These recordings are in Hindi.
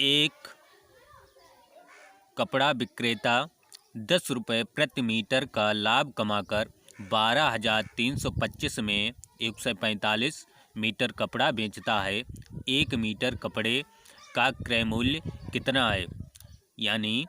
एक कपड़ा विक्रेता 10 रुपये प्रति मीटर का लाभ कमाकर 12,325 में 145 मीटर कपड़ा बेचता है। 1 मीटर कपड़े का क्रय मूल्य कितना है? यानी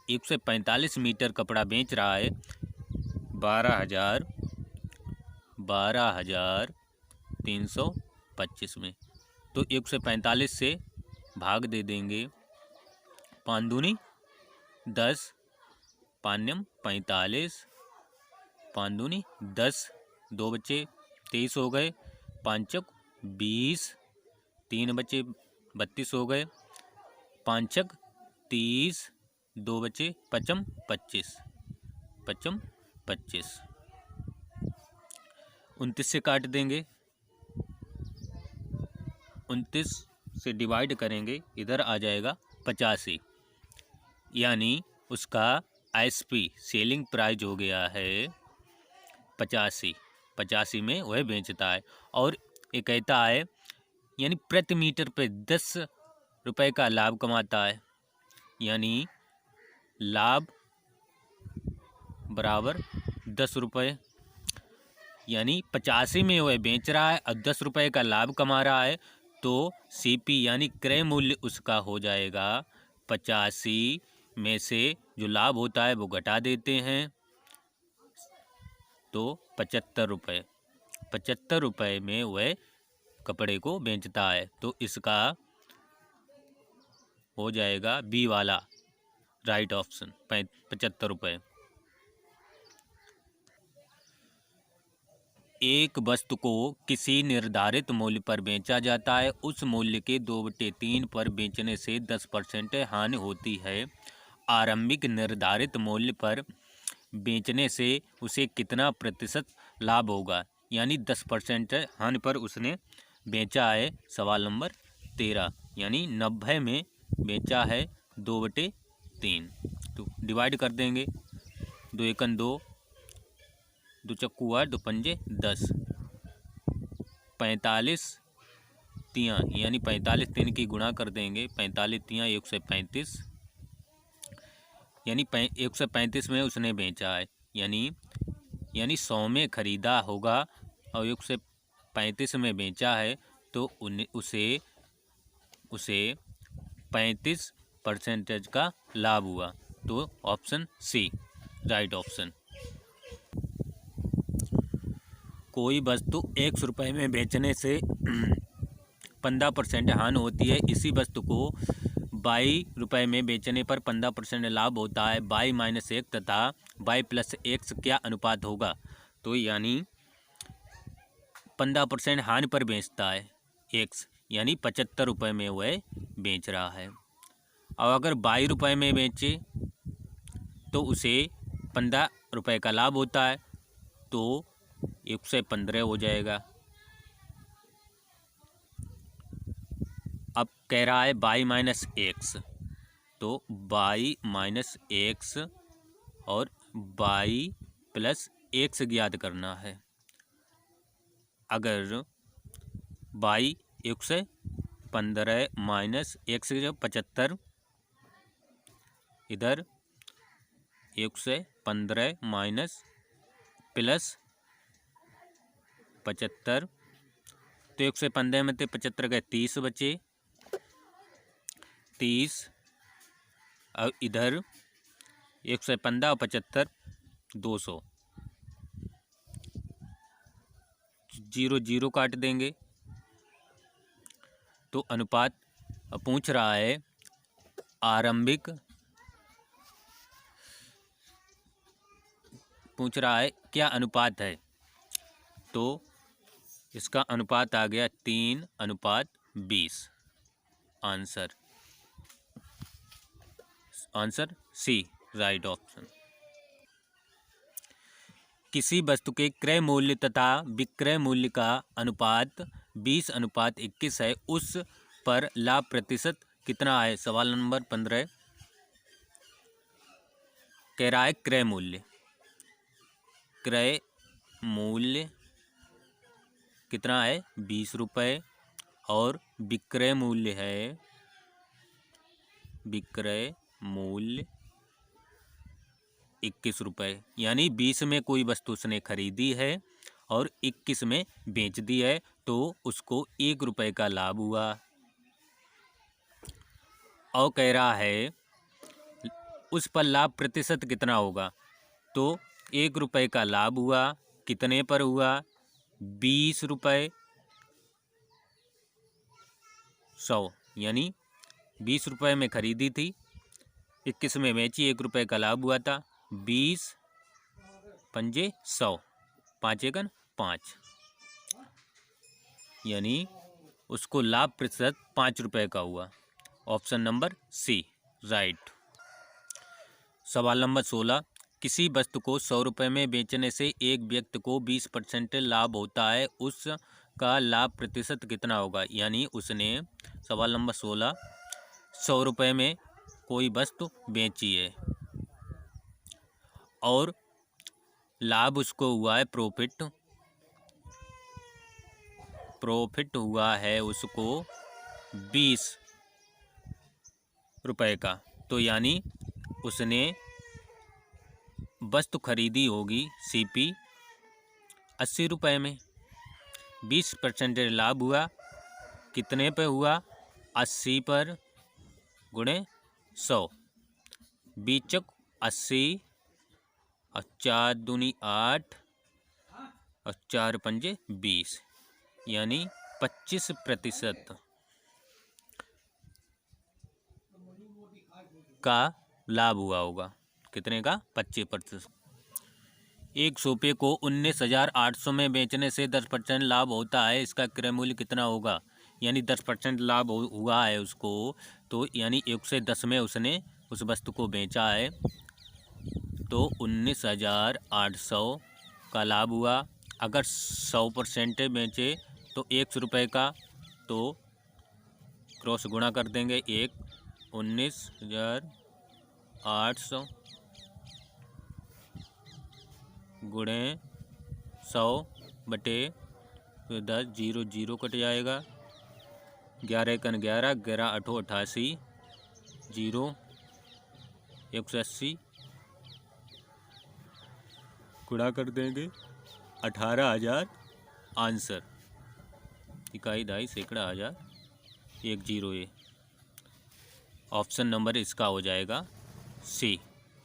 145 मीटर कपड़ा बेच रहा है 12,325 में, तो 145 से भाग दे देंगे। 5 दूनी 10, पान्यम 45, 5 दूनी 10, 2 बचे 23 हो गए, 5 चौक 20, 3 बचे 32 हो गए, 5 छक 30, 2 बचे 5 25, 29 से काट देंगे, 29 से डिवाइड करेंगे, इधर आ जाएगा 85, यानी उसका एसपी सेलिंग प्राइस हो गया है 85 में वह बेचता है। और ये कहता है यानी प्रति मीटर पे 10 रुपये का लाभ कमाता है, यानी लाभ बराबर 10 रुपये, यानी 85 में वह बेच रहा है और 10 रुपये का लाभ कमा रहा है, तो सीपी यानी क्रय मूल्य उसका हो जाएगा 85 में से जो लाभ होता है वो घटा देते हैं, तो 75 रुपये। 75 रुपये में वह कपड़े को बेचता है, तो इसका हो जाएगा बी वाला राइट ऑप्शन 75 रुपये। एक वस्तु को किसी निर्धारित मूल्य पर बेचा जाता है, उस मूल्य के 2/3 पर बेचने से 10% हानि होती है। आरंभिक निर्धारित मूल्य पर बेचने से उसे कितना प्रतिशत लाभ होगा? यानी 10% हानि पर उसने बेचा है। सवाल नंबर 13, यानी 90 में बेचा है 2/3, तो डिवाइड कर देंगे। 2 एकन 2, 2 चक्कू 8, 2 पंजे 10, 45 तियाँ, यानी 45 3 की गुणा कर देंगे, 45 तियाँ 135, यानी 135 में उसने बेचा है, यानी 100 में ख़रीदा होगा और 135 में बेचा है, तो उसे 35% का लाभ हुआ, तो ऑप्शन सी राइट ऑप्शन। कोई वस्तु 100 रुपये में बेचने से 15% हानि होती है। इसी वस्तु को 22 रुपये में बेचने पर 15% लाभ होता है। y-1 तथा y+x क्या अनुपात होगा? तो यानी 15% हानि पर बेचता है x, यानी 75 रुपये में वह बेच रहा है। और अगर 22 रुपये में बेचे तो उसे 15 रुपये का लाभ होता है, तो 115 हो जाएगा। अब कह रहा है y-x, तो y-x और y+x ज्ञात करना है। अगर y-15 -x 75, इधर 115 -+75, तो 115 में 75 गए 30 बचे, 30, और इधर 115 और 75 200, 0 0 काट देंगे, तो अनुपात पूछ रहा है आरंभिक, पूछ रहा है क्या अनुपात है, तो इसका अनुपात आ गया 3:20। Answer C right option. किसी वस्तु के क्रय मूल्य तथा विक्रय मूल्य का अनुपात 20:21 है, उस पर लाभ प्रतिशत कितना है? सवाल नंबर 15 कह रहा है क्रय मूल्य कितना है? 20 रुपये, और विक्रय मूल्य है विक्रय मूल्य 21 रुपये, यानी 20 में कोई वस्तु उसने खरीदी है और 21 में बेच दी है, तो उसको 1 रुपये का लाभ हुआ। और कह रहा है उस पर लाभ प्रतिशत कितना होगा, तो 1 रुपये का लाभ हुआ, कितने पर हुआ, 20 रुपये 100, यानी 20 रुपये में खरीदी थी, 21 में बेची, 1 रुपये का लाभ हुआ था। 20 पंजे 100, 5 एकन 5, यानी उसको लाभ प्रतिशत 5 रुपये का हुआ। Option number C right. सवाल नंबर 16, किसी वस्तु को 100 रुपये में बेचने से एक व्यक्ति को 20% लाभ होता है, उसका लाभ प्रतिशत कितना होगा, यानी उसने सवाल नंबर 16 100 रुपये में कोई वस्तु बेची है और लाभ उसको हुआ है प्रॉफिट हुआ है उसको 20 रुपये का, तो यानी उसने वस्तु खरीदी होगी सीपी 80 रुपये में, 20% लाभ हुआ, कितने पे हुआ, 80 पर गुणे 100, बीचक 80 और 4 दूनी 8 और 4 पंजे 20, यानी 25% का लाभ हुआ होगा। कितने का, 25%। एक सोफे को 19,800 में बेचने से 10% लाभ होता है, इसका क्रय मूल्य कितना होगा, यानी 10% लाभ हुआ है उसको, तो यानी 1 से 10 में उसने उस वस्तु को बेचा है, तो 19,800 का लाभ हुआ। अगर 100% बेचे तो 100 रुपये का, तो क्रॉस गुणा कर देंगे, 19,800 गुणे 100 बटे 10, 0 0 कट जाएगा, 11 एकन 11, 11 8 88, 0 180 गुणा कर देंगे, 18,000 आंसर, इकाई दहाई सैकड़ा हज़ार 101। ऑप्शन नंबर इसका हो जाएगा सी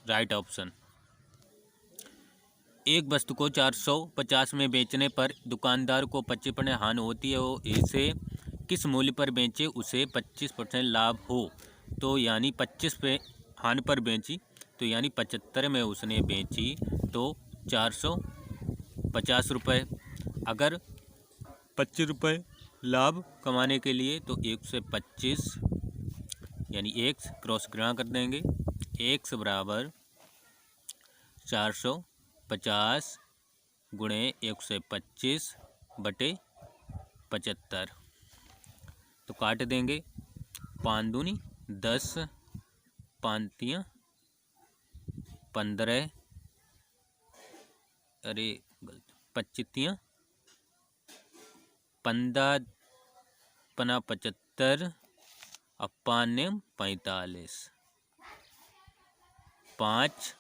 राइट ऑप्शन। एक वस्तु को 450 में बेचने पर दुकानदार को 25% हानि होती है, वो इसे किस मूल्य पर बेचे उसे 25% लाभ हो, तो यानी 25 पे हानि पर बेची, तो यानी 75 में उसने बेची, तो 450 रुपये। अगर 25 रुपये लाभ कमाने के लिए, तो 1 से 25 यानी 1 क्रॉस गुणा कर देंगे, 1 बराबर 450 गुणे 125 बटे 75, तो काट देंगे, 5 दूनी 10, 5 तियां 15, अरे 25 तियां 15 पना 75 और 5 45, 5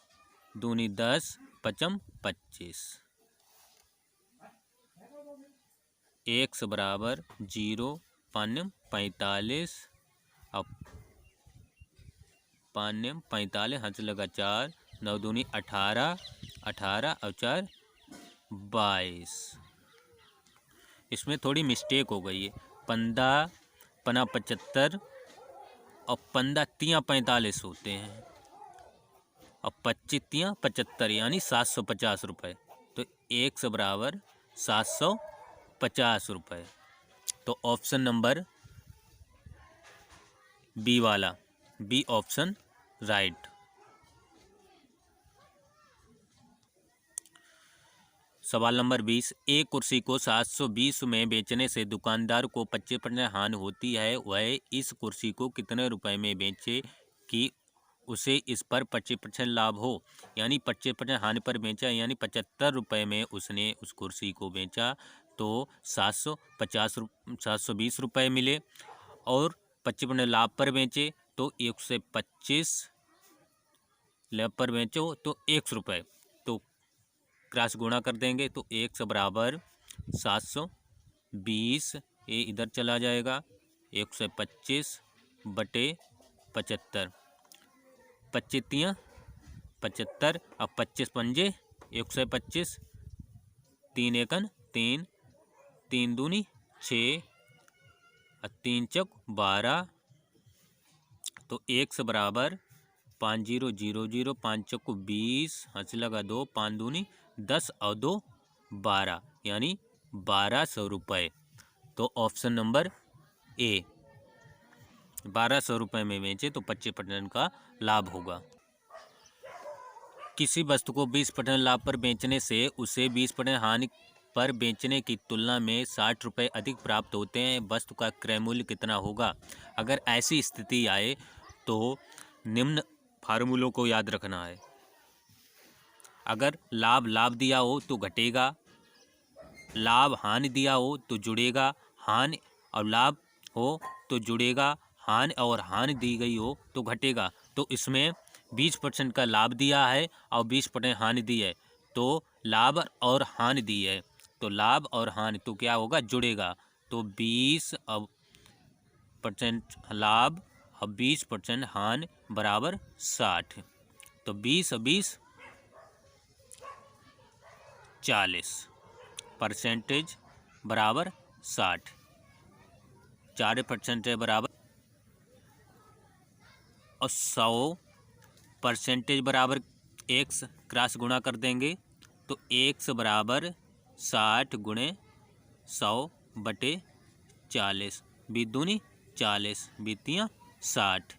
दूनी 10, 5 25, 1 बराबर 0, 5 45 और 5 45, हाथ लगा 4, 9 दूनी 18, 18 और 4 22। इसमें थोड़ी मिस्टेक हो गई है, 15 पना 75 और 15 तियां 45 होते हैं और 25 तियां 75, यानी 750 रुपये, तो 1 बराबर 750 रुपये। तो ऑप्शन नंबर बी वाला, बी ऑप्शन राइट। सवाल नंबर 20, एक कुर्सी को 720 में बेचने से दुकानदार को 25% हानि होती है, वह इस कुर्सी को कितने रुपए में बेचे कि उसे इस पर 25% लाभ हो, यानी 25% हानि पर बेचा, यानी 75 रुपये में उसने उस कुर्सी को बेचा, तो 720 रुपये मिले, और 25% लाभ पर बेचे तो 125 लैब पर बेचो तो 100 रुपये, तो क्रॉस गुणा कर देंगे तो 100 बराबर 720, ये इधर चला जाएगा 125 बटे 75, 25 75, अब 25 पंजे 125, 3 एकन 3, 3 दूनी 6, 3 चौक 12, तो 100 बराबर 5000, 5 चौक 20, हंस लगा 2, 5 दूनी 10 और 2 12, यानी 1200 रुपये। तो ऑप्शन नंबर ए 1200 रुपये में बेचे तो 25% का लाभ होगा। किसी वस्तु को 20% लाभ पर बेचने से उसे 20% हानि पर बेचने की तुलना में 60 रुपये अधिक प्राप्त होते हैं। वस्तु का क्रय मूल्य कितना होगा? अगर ऐसी स्थिति आए तो निम्न फार्मूलों को याद रखना है। अगर लाभ दिया हो तो घटेगा, लाभ हानि दिया हो तो जुड़ेगा, हानि और लाभ हो तो जुड़ेगा, हानि और हानि दी गई हो तो घटेगा। तो इसमें 20% का लाभ दिया है और 20% हानि दी है, तो लाभ और हानि दी है, तो लाभ और हानि तो क्या होगा? जुड़ेगा। तो 20% लाभ और 20% हानि बराबर 60, तो 20 और 20 40, परसेंटेज बराबर 60, 4% बराबर और 100% बराबर x क्रॉस गुणा कर देंगे तो x बराबर 60 गुणे 100 बटे 40, 20 दूनी 40, 20 60,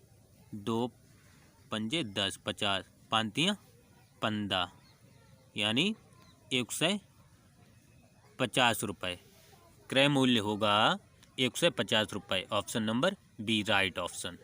2 पंजे 10, 50, 5 15, यानी 150 रुपये। क्रय मूल्य होगा 150 रुपये। Option number B right option.